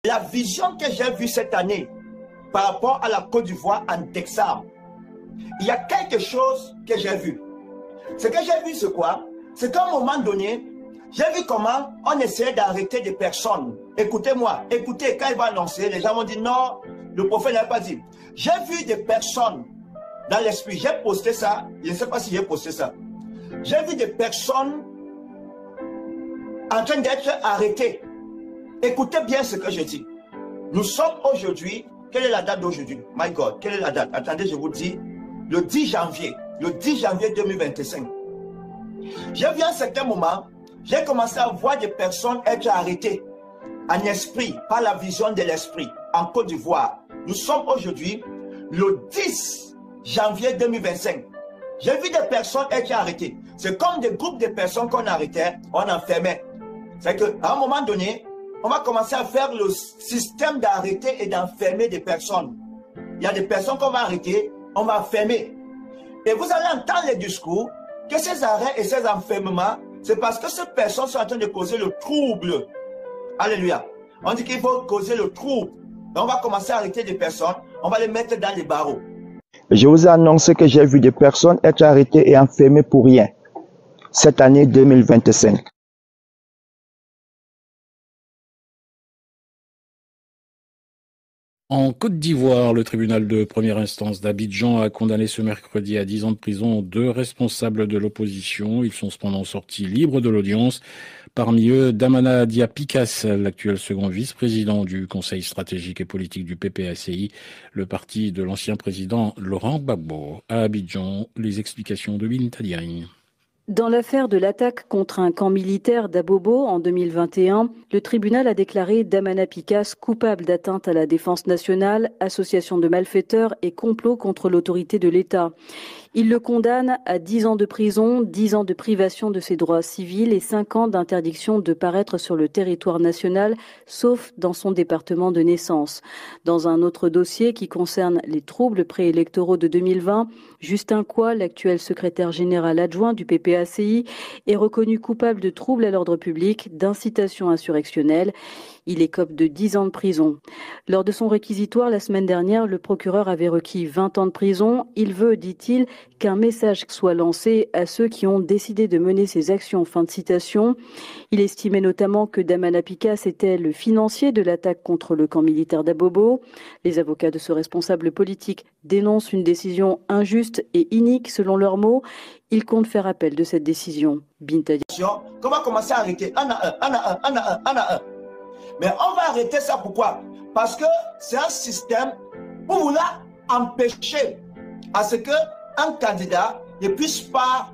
La vision que j'ai vue cette année par rapport à la Côte d'Ivoire en décembre, il y a quelque chose que j'ai vu. Ce que j'ai vu, c'est quoi? C'est qu'à un moment donné, j'ai vu comment on essayait d'arrêter des personnes. Écoutez-moi, écoutez, quand il va annoncer, les gens vont dire non, le prophète n'a pas dit. J'ai vu des personnes dans l'esprit, j'ai posté ça, je ne sais pas si j'ai posté ça. J'ai vu des personnes en train d'être arrêtées. Écoutez bien ce que je dis. Nous sommes aujourd'hui, quelle est la date d'aujourd'hui? My God, quelle est la date? Attendez, je vous dis, le 10 janvier. Le 10 janvier 2025. J'ai vu à un certain moment, j'ai commencé à voir des personnes être arrêtées en esprit, par la vision de l'esprit, en Côte d'Ivoire. Nous sommes aujourd'hui le 10 janvier 2025. J'ai vu des personnes être arrêtées. C'est comme des groupes de personnes qu'on arrêtait, on enfermait. C'est qu'à un moment donné, on va commencer à faire le système d'arrêter et d'enfermer des personnes. Il y a des personnes qu'on va arrêter, on va enfermer. Et vous allez entendre les discours que ces arrêts et ces enfermements, c'est parce que ces personnes sont en train de causer le trouble. Alléluia. On dit qu'il faut causer le trouble. Donc on va commencer à arrêter des personnes, on va les mettre dans les barreaux. Je vous ai annoncé que j'ai vu des personnes être arrêtées et enfermées pour rien cette année 2025. En Côte d'Ivoire, le tribunal de première instance d'Abidjan a condamné ce mercredi à 10 ans de prison 2 responsables de l'opposition. Ils sont cependant sortis libres de l'audience. Parmi eux, Damana Dia-Picasse, l'actuel second vice-président du Conseil stratégique et politique du PPACI, le parti de l'ancien président Laurent Gbagbo. À Abidjan, les explications de Binta Diagne. Dans l'affaire de l'attaque contre un camp militaire d'Abobo en 2021, le tribunal a déclaré Damana Picasse coupable d'atteinte à la défense nationale, association de malfaiteurs et complot contre l'autorité de l'État. Il le condamne à 10 ans de prison, 10 ans de privation de ses droits civils et 5 ans d'interdiction de paraître sur le territoire national, sauf dans son département de naissance. Dans un autre dossier qui concerne les troubles préélectoraux de 2020, Justin Coy, l'actuel secrétaire général adjoint du PPACI, est reconnu coupable de troubles à l'ordre public, d'incitation insurrectionnelle. Il écope de 10 ans de prison. Lors de son réquisitoire la semaine dernière, le procureur avait requis 20 ans de prison. Il veut, dit-il, qu'un message soit lancé à ceux qui ont décidé de mener ces actions. Fin de citation. Il estimait notamment que Damana Picasse était le financier de l'attaque contre le camp militaire d'Abobo. Les avocats de ce responsable politique dénoncent une décision injuste et inique selon leurs mots. Ils comptent faire appel de cette décision. Binta Diagne. On va commencer à arrêter un à un. Mais on va arrêter ça pourquoi? Parce que c'est un système pour vouloir empêcher à ce qu'un candidat ne puisse pas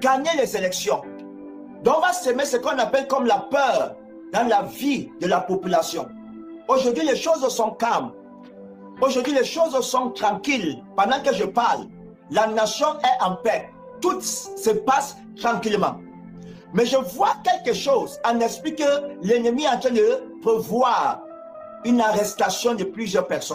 gagner les élections. Donc on va semer ce qu'on appelle comme la peur dans la vie de la population. Aujourd'hui les choses sont calmes. Aujourd'hui les choses sont tranquilles. Pendant que je parle, la nation est en paix. Tout se passe tranquillement. Mais je vois quelque chose en esprit que l'ennemi est en train de prévoir une arrestation de plusieurs personnes.